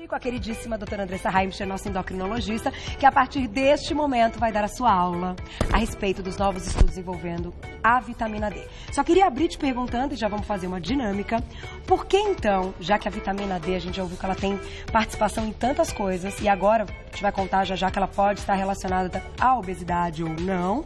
com a queridíssima doutora Andressa Heimcher, nossa endocrinologista, que a partir deste momento vai dar a sua aula a respeito dos novos estudos envolvendo a vitamina D. Só queria abrir te perguntando, e já vamos fazer uma dinâmica, por que então, já que a vitamina D, a gente já ouviu que ela tem participação em tantas coisas, e agora a gente vai contar já que ela pode estar relacionada à obesidade ou não,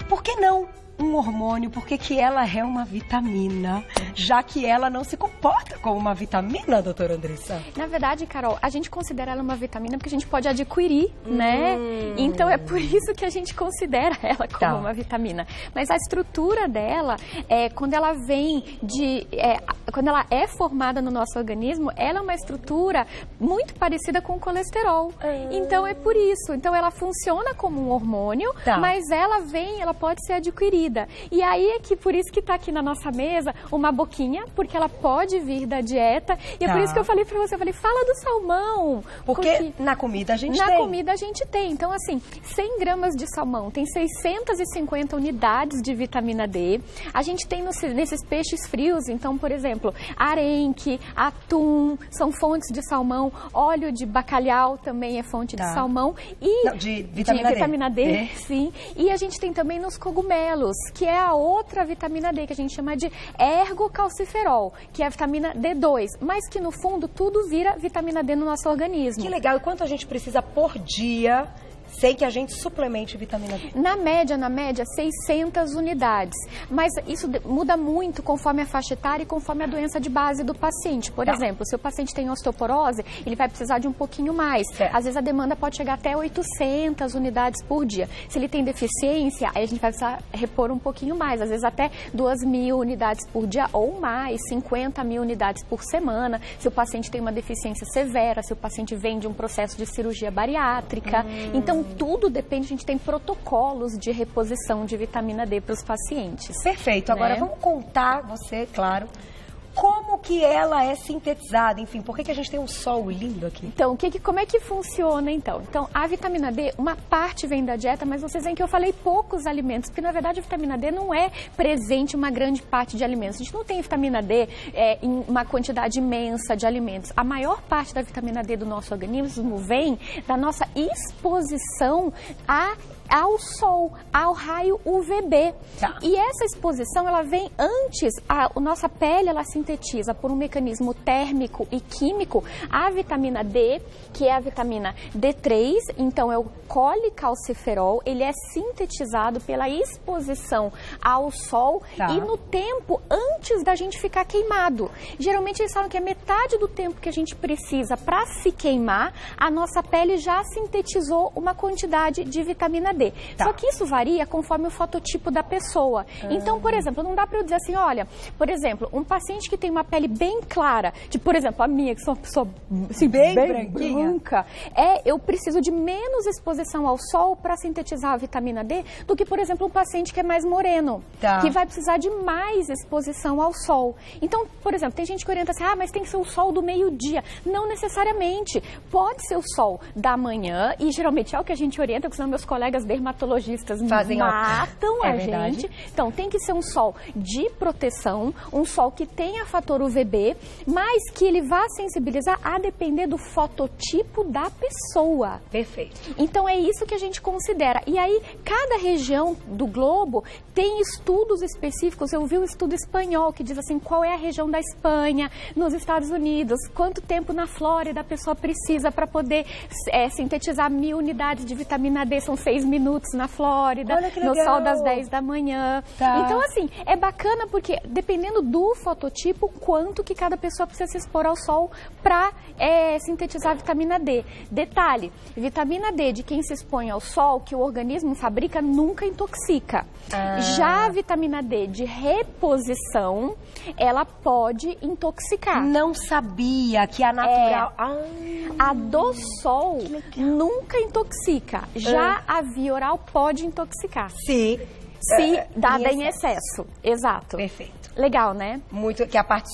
por que não um hormônio? Por que ela é uma vitamina, já que ela não se comporta como uma vitamina, doutora Andressa? Na verdade, Carol, a gente considera ela uma vitamina porque a gente pode adquirir, né? Então é por isso que a gente considera ela como uma vitamina. Mas a estrutura dela, quando ela quando ela é formada no nosso organismo, ela é uma estrutura muito parecida com o colesterol. Então é por isso. Então ela funciona como um hormônio, mas ela pode ser adquirida. E aí é que por isso que está aqui na nossa mesa uma boquinha, porque ela pode vir da dieta. E é por isso que eu falei para você, fala do salmão. Porque na comida a gente tem. Na comida a gente tem. Então assim, 100 gramas de salmão tem 650 unidades de vitamina D. A gente tem nesses peixes frios, então, por exemplo, arenque, atum, são fontes de salmão. Óleo de bacalhau também é fonte de salmão. E de vitamina D, sim. E a gente tem também nos cogumelos, que é a outra vitamina D, que a gente chama de ergocalciferol, que é a vitamina D2, mas que no fundo tudo vira vitamina D no nosso organismo. Que legal! E quanto a gente precisa por dia, sem que a gente suplemente vitamina D? Na média, 600 unidades. Mas isso muda muito conforme a faixa etária e conforme a doença de base do paciente. Por exemplo, se o paciente tem osteoporose, ele vai precisar de um pouquinho mais. Às vezes a demanda pode chegar até 800 unidades por dia. Se ele tem deficiência, aí a gente vai precisar repor um pouquinho mais. Às vezes até 2.000 unidades por dia ou mais, 50.000 unidades por semana. Se o paciente tem uma deficiência severa, se o paciente vem de um processo de cirurgia bariátrica. Então, tudo depende, a gente tem protocolos de reposição de vitamina D para os pacientes. Perfeito. Agora vamos contar, claro, como que ela é sintetizada, enfim, por que a gente tem um sol lindo aqui? Então, como é que funciona então? Então, a vitamina D, uma parte vem da dieta, mas vocês veem que eu falei poucos alimentos, porque na verdade a vitamina D não é presente em uma grande parte de alimentos. A gente não tem vitamina D em uma quantidade imensa de alimentos. A maior parte da vitamina D do nosso organismo vem da nossa exposição ao sol, ao raio UVB. E essa exposição, ela vem antes, a nossa pele, ela sintetiza por um mecanismo térmico e químico a vitamina D, que é a vitamina D3, então é o colecalciferol, ele é sintetizado pela exposição ao sol e no tempo antes da gente ficar queimado. Geralmente eles falam que é metade do tempo que a gente precisa para se queimar, a nossa pele já sintetizou uma quantidade de vitamina D. Só que isso varia conforme o fototipo da pessoa. Então, por exemplo, não dá para eu dizer assim, olha, por exemplo, um paciente que tem uma pele bem clara, por exemplo, a minha, que sou uma pessoa assim, bem branca, eu preciso de menos exposição ao sol para sintetizar a vitamina D do que, por exemplo, um paciente que é mais moreno, que vai precisar de mais exposição ao sol. Então, por exemplo, tem gente que orienta assim, mas tem que ser o sol do meio-dia. Não necessariamente. Pode ser o sol da manhã, e geralmente é o que a gente orienta, porque senão meus colegas dermatologistas matam a gente. Então, tem que ser um sol de proteção, um sol que tenha fator UVB, mas que ele vá sensibilizar a depender do fototipo da pessoa. Perfeito. Então, é isso que a gente considera. E aí, cada região do globo tem estudos específicos. Eu vi um estudo espanhol que diz assim, qual é a região da Espanha, nos Estados Unidos, quanto tempo na Flórida a pessoa precisa para poder sintetizar 1.000 unidades de vitamina D, são 6 minutos na Flórida, no sol das 10 da manhã. Então, assim, é bacana porque, dependendo do fototipo, quanto que cada pessoa precisa se expor ao sol para sintetizar a vitamina D. Detalhe, vitamina D de quem se expõe ao sol, que o organismo fabrica, nunca intoxica. Já a vitamina D de reposição, ela pode intoxicar. Não sabia que a natural... A do sol nunca intoxica. Já a via oral pode intoxicar. Se dada em excesso. Exato. Perfeito. Legal, né? Muito, que é a parte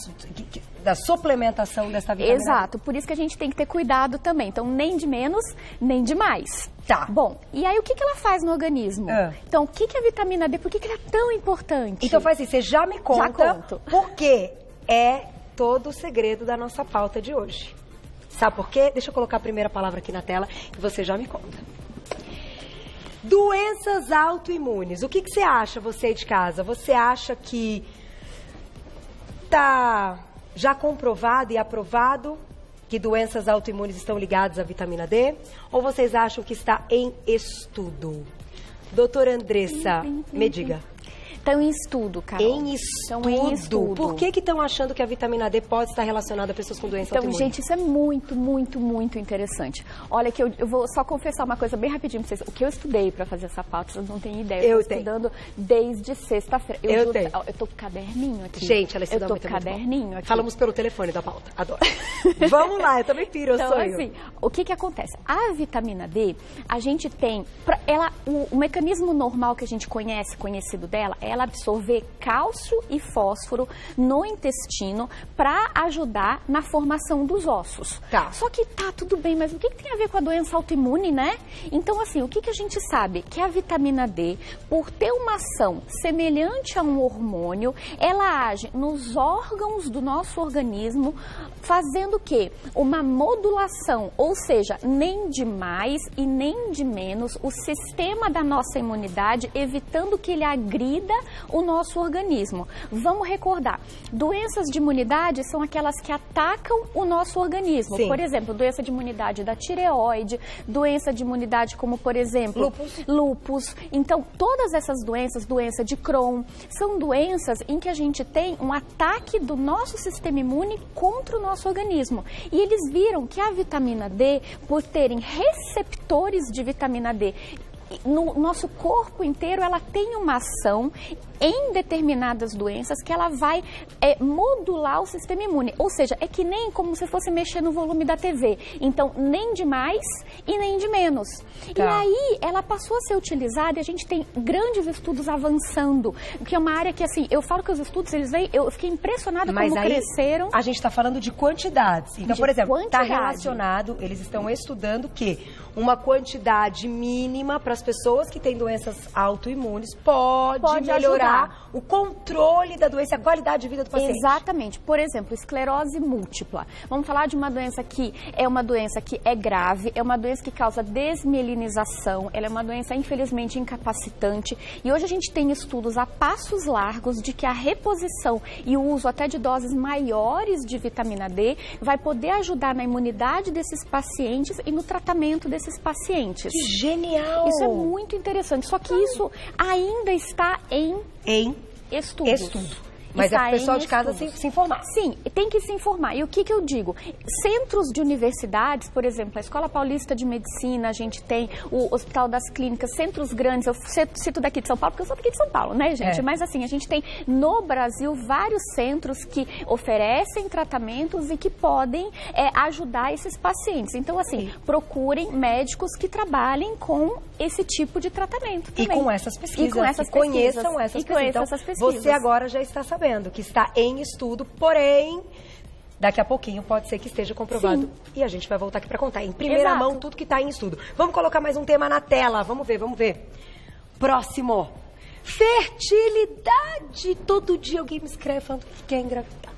da suplementação dessa vitamina. Exato, por isso que a gente tem que ter cuidado também. Então, nem de menos, nem de mais. Bom, e aí o que ela faz no organismo? Então, o que a vitamina D, por que ela é tão importante? Então faz assim, você já me conta porque é todo o segredo da nossa pauta de hoje. Sabe por quê? Deixa eu colocar a primeira palavra aqui na tela que você já me conta. Doenças autoimunes. O que você acha, você de casa? Você acha que tá já comprovado e aprovado que doenças autoimunes estão ligadas à vitamina D? Ou vocês acham que está em estudo? Doutora Andressa, me diga. Estão em estudo, Carol. Em estudo. Por que estão achando que a vitamina D pode estar relacionada a pessoas com doença autoimune? Então, gente, isso é muito interessante. Olha que eu vou só confessar uma coisa bem rapidinho pra vocês. O que eu estudei pra fazer essa pauta, vocês não têm ideia. Eu estou estudando desde sexta-feira. Eu tô com caderninho aqui. Gente, ela estuda muito. Eu tô com caderninho aqui. Falamos pelo telefone da pauta. Adoro. Vamos lá, eu também piro, eu sonho. Assim, o que acontece? A vitamina D, a gente tem... O mecanismo normal que a gente conhecido dela, é ela absorver cálcio e fósforo no intestino para ajudar na formação dos ossos. Tá. Só que tá tudo bem, mas o que tem a ver com a doença autoimune, né? Então, assim, o que a gente sabe? Que a vitamina D, por ter uma ação semelhante a um hormônio, ela age nos órgãos do nosso organismo, fazendo o quê? Uma modulação, ou seja, nem de mais e nem de menos o sistema da nossa imunidade, evitando que ele agrida o nosso organismo. Vamos recordar, doenças de imunidade são aquelas que atacam o nosso organismo. Sim. Por exemplo, doença de imunidade da tireoide, doença de imunidade como, por exemplo, lúpus. Então, todas essas doenças, doença de Crohn, são doenças em que a gente tem um ataque do nosso sistema imune contra o nosso organismo. E eles viram que a vitamina D, por terem receptores de vitamina D, no nosso corpo inteiro, ela tem uma ação em determinadas doenças que ela vai modular o sistema imune. Ou seja, é que nem como se fosse mexer no volume da TV. Então, nem de mais e nem de menos. Tá. E aí, ela passou a ser utilizada e a gente tem grandes estudos avançando, que é uma área que, assim, eu falo que os estudos, eu fiquei impressionada como cresceram. A gente está falando de quantidades. Então, por exemplo, está relacionado, eles estão estudando que uma quantidade mínima para as pessoas que têm doenças autoimunes pode melhorar o controle da doença, a qualidade de vida do paciente. Exatamente. Por exemplo, esclerose múltipla. Vamos falar de uma doença que é grave, é uma doença que causa desmielinização, ela é uma doença, infelizmente, incapacitante. E hoje a gente tem estudos a passos largos de que a reposição e o uso até de doses maiores de vitamina D vai poder ajudar na imunidade desses pacientes e no tratamento desses pacientes. Que genial! Isso é muito interessante, só que isso ainda está em estudo. Mas é para o pessoal de casa se informar. Sim, tem que se informar. E o que eu digo? Centros de universidades, por exemplo, a Escola Paulista de Medicina, a gente tem o Hospital das Clínicas, centros grandes, eu cito daqui de São Paulo, porque eu sou daqui de São Paulo, né, gente? Mas assim, a gente tem no Brasil vários centros que oferecem tratamentos e que podem ajudar esses pacientes. Então, assim, procurem médicos que trabalhem com esse tipo de tratamento também. E com essas pesquisas. Conheçam essas pesquisas. Você agora já está sabendo que está em estudo, porém, daqui a pouquinho pode ser que esteja comprovado. Sim. E a gente vai voltar aqui para contar em primeira mão tudo que está em estudo. Vamos colocar mais um tema na tela. Vamos ver. Próximo. Fertilidade. Todo dia alguém me escreve falando que quer engravidar.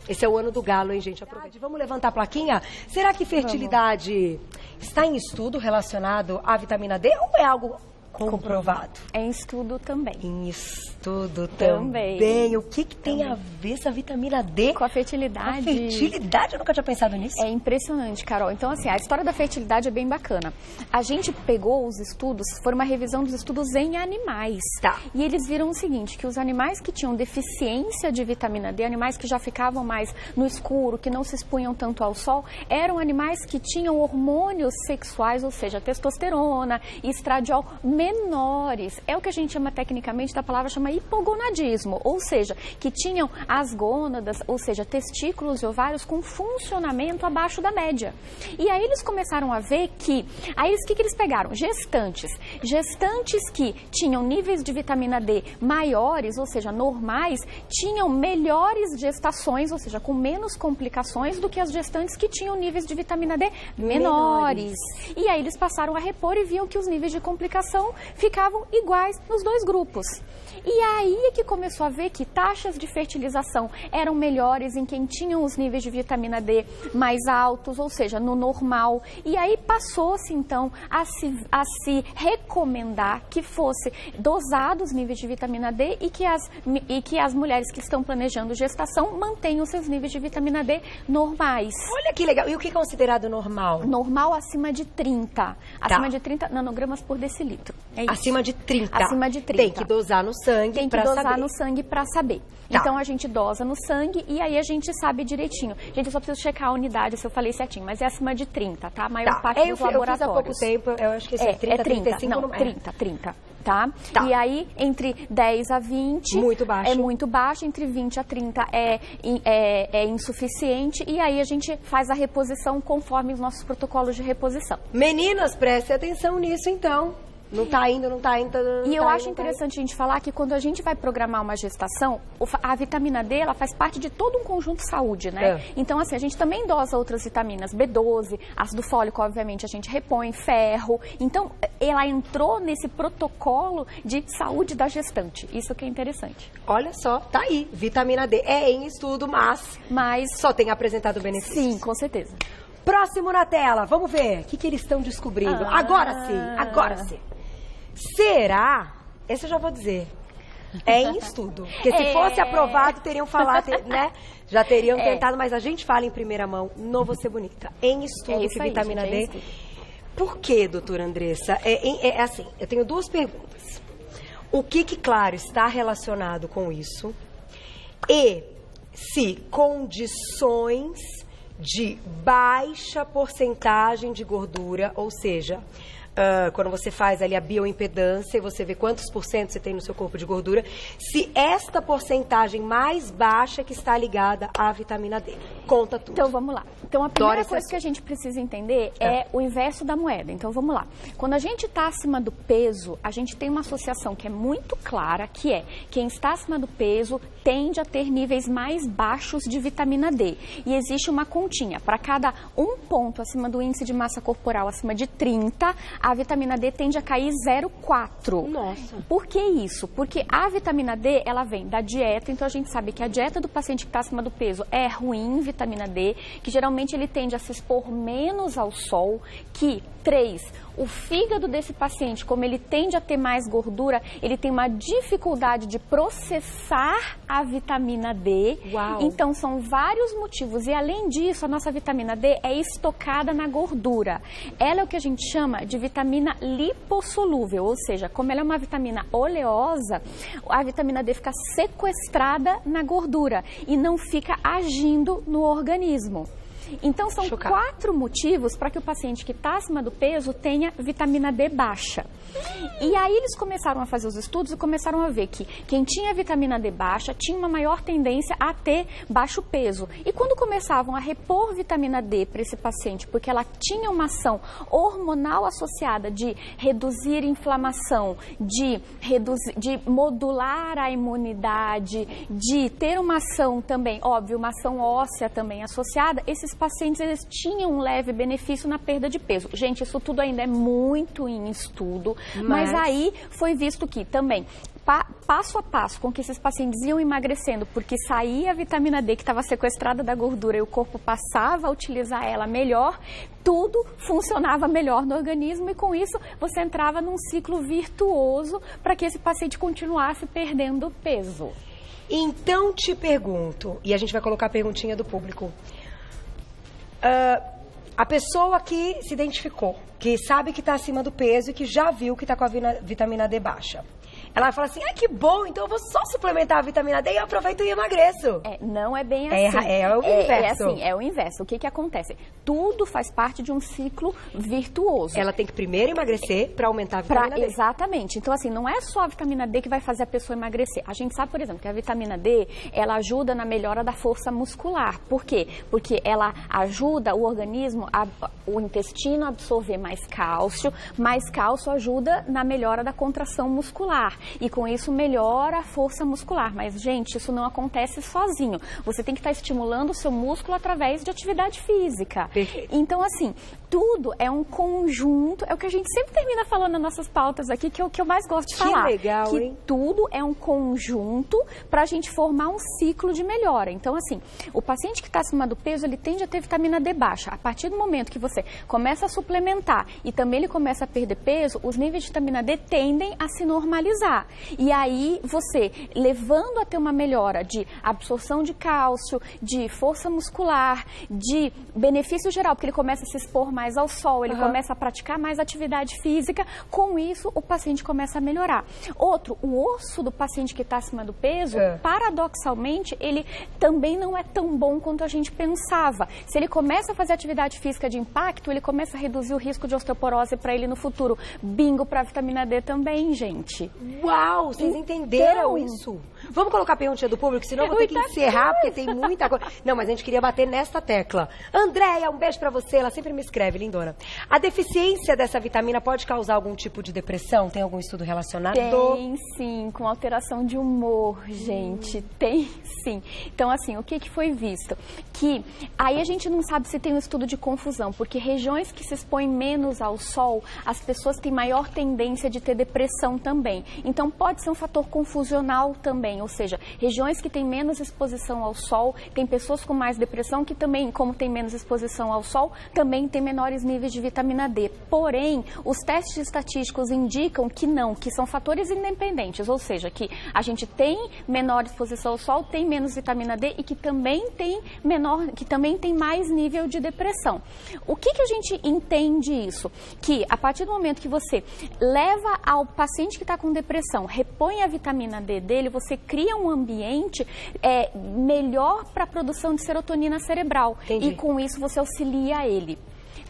Esse é o ano do galo, hein, gente? Aproveite. Vamos levantar a plaquinha? Será que fertilidade está em estudo relacionado à vitamina D ou é algo comprovado? Em estudo também. Em estudo também. O que tem a ver essa vitamina D com a fertilidade? Com a fertilidade? Eu nunca tinha pensado nisso. É impressionante, Carol. Então, assim, a história da fertilidade é bem bacana. A gente pegou os estudos, foi uma revisão dos estudos em animais. Tá. E eles viram o seguinte, que os animais que tinham deficiência de vitamina D, animais que já ficavam mais no escuro, que não se expunham tanto ao sol, eram animais que tinham hormônios sexuais, ou seja, testosterona e estradiol menores. É o que a gente chama tecnicamente, da palavra chama hipogonadismo, ou seja, que tinham as gônadas, ou seja, testículos e ovários com funcionamento abaixo da média. E aí eles começaram a ver que, o que eles pegaram? Gestantes que tinham níveis de vitamina D maiores, ou seja, normais, tinham melhores gestações, ou seja, com menos complicações do que as gestantes que tinham níveis de vitamina D menores. E aí eles passaram a repor e viam que os níveis de complicação então ficavam iguais nos dois grupos. E aí é que começou a ver que taxas de fertilização eram melhores em quem tinha os níveis de vitamina D mais altos, ou seja, no normal. E aí passou-se então a se recomendar que fosse dosado os níveis de vitamina D e que as mulheres que estão planejando gestação mantenham seus níveis de vitamina D normais. Olha que legal. E o que é considerado normal? Normal acima de 30. Acima de 30 nanogramas por decilitro. É isso. Acima de 30. Acima de 30. Tem que dosar no sangue. Tem que dosar no sangue para saber. Tá. Então a gente dosa no sangue e aí a gente sabe direitinho. Gente, eu só preciso checar a unidade se eu falei certinho, mas é acima de 30, tá? A maior parte dos laboratórios. Eu fiz há pouco tempo, eu acho que esse é 30, 35 não, não é. 30, tá? E aí, entre 10 a 20... Muito baixo. É muito baixo, entre 20 a 30 é insuficiente e aí a gente faz a reposição conforme os nossos protocolos de reposição. Meninas, prestem atenção nisso então. Não tá indo, não tá indo. E eu acho interessante a gente falar que quando a gente vai programar uma gestação, a vitamina D, ela faz parte de todo um conjunto de saúde, né? É. Então, assim, a gente também dosa outras vitaminas, B12, ácido fólico, obviamente, a gente repõe, ferro. Então, ela entrou nesse protocolo de saúde da gestante. Isso que é interessante. Olha só, tá aí. Vitamina D é em estudo, mas só tem apresentado benefícios. Sim, com certeza. Próximo na tela, vamos ver o que eles estão descobrindo. Agora sim. Será? Esse eu já vou dizer. É em estudo. Porque se fosse aprovado, teriam falado, né? Já teriam tentado, mas a gente fala em primeira mão, não vou ser bonita. Em estudo que vitamina D. Por que, doutora Andressa? É assim, eu tenho duas perguntas. O que, claro, está relacionado com isso? E se condições de baixa porcentagem de gordura, ou seja... quando você faz ali a bioimpedância e você vê quantos por cento você tem no seu corpo de gordura, se esta porcentagem mais baixa que está ligada à vitamina D. Conta tudo. Então, vamos lá. Então, a primeira coisa que a gente precisa entender é o inverso da moeda. Então, vamos lá. Quando a gente está acima do peso, a gente tem uma associação que é muito clara, que é quem está acima do peso tende a ter níveis mais baixos de vitamina D. E existe uma continha. Para cada 1 ponto acima do índice de massa corporal acima de 30, a vitamina D tende a cair 0,4. Nossa. Por que isso? Porque a vitamina D, ela vem da dieta, então a gente sabe que a dieta do paciente que está acima do peso é ruim, vitamina D, que geralmente ele tende a se expor menos ao sol, que 3, o fígado desse paciente, como ele tende a ter mais gordura, ele tem uma dificuldade de processar a vitamina D. Uau. Então, são vários motivos. E, além disso, a nossa vitamina D é estocada na gordura. Ela é o que a gente chama de vitamina lipossolúvel, ou seja, como ela é uma vitamina oleosa, a vitamina D fica sequestrada na gordura e não fica agindo no organismo. Então, são 4 motivos para que o paciente que está acima do peso tenha vitamina D baixa. E aí eles começaram a fazer os estudos e começaram a ver que quem tinha vitamina D baixa tinha uma maior tendência a ter baixo peso. E quando começavam a repor vitamina D para esse paciente, porque ela tinha uma ação hormonal associada de reduzir inflamação, de modular a imunidade, de ter uma ação também, óbvio, uma ação óssea também associada, esses pacientes eles tinham um leve benefício na perda de peso. Gente, isso tudo ainda é muito em estudo, mas aí foi visto que também, passo a passo, com que esses pacientes iam emagrecendo, porque saía a vitamina D que estava sequestrada da gordura e o corpo passava a utilizar ela melhor, tudo funcionava melhor no organismo e com isso você entrava num ciclo virtuoso para que esse paciente continuasse perdendo peso. Então te pergunto, e a gente vai colocar a perguntinha do público. A pessoa que se identificou, que sabe que está acima do peso e que já viu que está com a vitamina D baixa, ela vai falar assim, que bom, então eu vou só suplementar a vitamina D e eu aproveito e emagreço. Não é bem assim. É o inverso. É o inverso. O que acontece? Tudo faz parte de um ciclo virtuoso. Ela tem que primeiro emagrecer para aumentar a vitamina D. Exatamente. Então, assim, não é só a vitamina D que vai fazer a pessoa emagrecer. A gente sabe, por exemplo, que a vitamina D, ela ajuda na melhora da força muscular. Por quê? Porque ela ajuda o organismo, o intestino a absorver mais cálcio ajuda na melhora da contração muscular. E com isso melhora a força muscular. Mas, gente, isso não acontece sozinho. Você tem que estar estimulando o seu músculo através de atividade física. Perfeito. Então, assim, tudo é um conjunto, é o que a gente sempre termina falando nas nossas pautas aqui, que é o que eu mais gosto de falar. Que legal, hein? Tudo é um conjunto para a gente formar um ciclo de melhora. Então, assim, o paciente que está acima do peso, ele tende a ter vitamina D baixa. A partir do momento que você começa a suplementar e também ele começa a perder peso, os níveis de vitamina D tendem a se normalizar. E aí, você, levando a ter uma melhora de absorção de cálcio, de força muscular, de benefício geral, porque ele começa a se expor mais ao sol, ele começa a praticar mais atividade física, com isso o paciente começa a melhorar. Outro, o osso do paciente que está acima do peso, paradoxalmente, ele também não é tão bom quanto a gente pensava. Se ele começa a fazer atividade física de impacto, ele começa a reduzir o risco de osteoporose para ele no futuro. Bingo para a vitamina D também, gente. Uau, vocês entenderam isso? Vamos colocar a perguntinha do público, senão eu vou ter que encerrar, porque tem muita coisa. Não, mas a gente queria bater nesta tecla. Andréia, um beijo pra você, ela sempre me escreve, lindona. A deficiência dessa vitamina pode causar algum tipo de depressão? Tem algum estudo relacionado? Tem sim, com alteração de humor, gente. Tem sim. Então, assim, o que foi visto? Que aí a gente não sabe se tem um estudo de confusão, porque regiões que se expõem menos ao sol, as pessoas têm maior tendência de ter depressão também. Então, pode ser um fator confusional também, ou seja, regiões que têm menos exposição ao sol, tem pessoas com mais depressão que também, como tem menos exposição ao sol, também tem menores níveis de vitamina D. Porém, os testes estatísticos indicam que não, que são fatores independentes, ou seja, que a gente tem menor exposição ao sol, tem menos vitamina D e que também tem mais nível de depressão. O que a gente entende isso? Que a partir do momento que você leva ao paciente que está com depressão, repõe a vitamina D dele, você cria um ambiente melhor para a produção de serotonina cerebral. Entendi. E com isso você auxilia ele.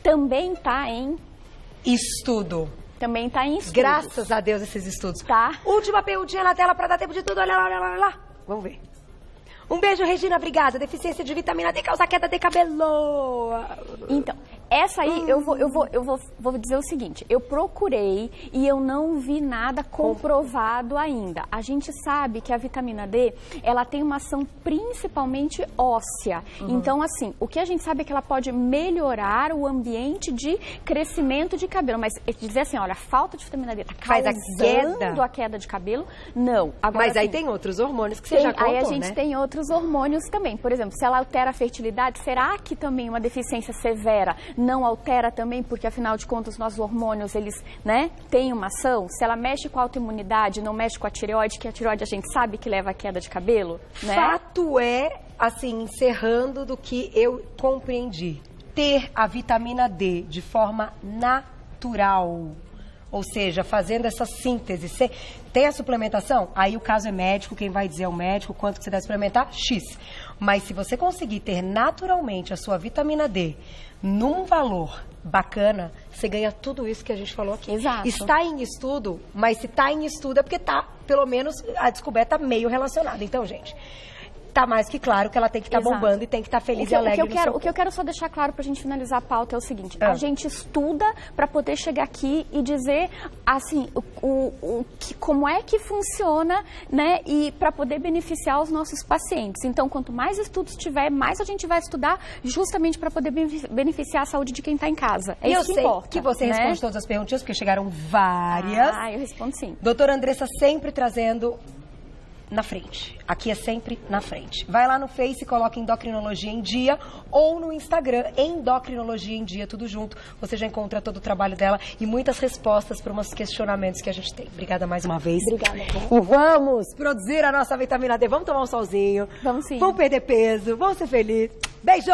Também está em estudo. Também está em estudos. Graças a Deus esses estudos. Tá. Última perguntinha na tela para dar tempo de tudo. Olha lá, olha lá, olha lá. Vamos ver. Um beijo, Regina, obrigada. Deficiência de vitamina D causa queda de cabelo. Então, essa aí, eu vou dizer o seguinte, eu procurei e eu não vi nada comprovado ainda. A gente sabe que a vitamina D, ela tem uma ação principalmente óssea. Então, assim, o que a gente sabe é que ela pode melhorar o ambiente de crescimento de cabelo. Mas dizer assim, olha, a falta de vitamina D está causando a queda de cabelo, não. Agora, mas aí assim, tem outros hormônios que você já contou, aí a gente né? tem outros hormônios também. Por exemplo, se ela altera a fertilidade, será que também uma deficiência severa não altera também? Porque, afinal de contas, nossos hormônios, eles, né, têm uma ação. Se ela mexe com a autoimunidade, não mexe com a tireoide, que a tireoide a gente sabe que leva à queda de cabelo, né? Fato é, assim, encerrando do que eu compreendi, ter a vitamina D de forma natural, ou seja, fazendo essa síntese. Tem a suplementação? Aí o caso é médico, quem vai dizer é o médico, quanto que você deve suplementar? X. Mas se você conseguir ter naturalmente a sua vitamina D num valor bacana, você ganha tudo isso que a gente falou aqui. Exato. Está em estudo, mas se está em estudo é porque está, pelo menos, a descoberta meio relacionada. Então, gente, tá mais que claro que ela tem que estar bombando e tem que estar feliz e alegre. O que eu quero só deixar claro pra gente finalizar a pauta é o seguinte, a gente estuda pra poder chegar aqui e dizer, assim, como é que funciona, né, e pra poder beneficiar os nossos pacientes. Então, quanto mais estudos tiver, mais a gente vai estudar justamente pra poder beneficiar a saúde de quem tá em casa. É isso que importa. Eu sei que você responde todas as perguntinhas, porque chegaram várias. Ah, eu respondo sim. Doutora Andressa sempre trazendo na frente. Aqui é sempre na frente. Vai lá no Face e coloca Endocrinologia em Dia ou no Instagram, Endocrinologia em Dia, tudo junto. Você já encontra todo o trabalho dela e muitas respostas para uns questionamentos que a gente tem. Obrigada mais uma vez. Obrigada. E vamos produzir a nossa vitamina D. Vamos tomar um solzinho. Vamos sim. Vamos perder peso. Vamos ser felizes. Beijo!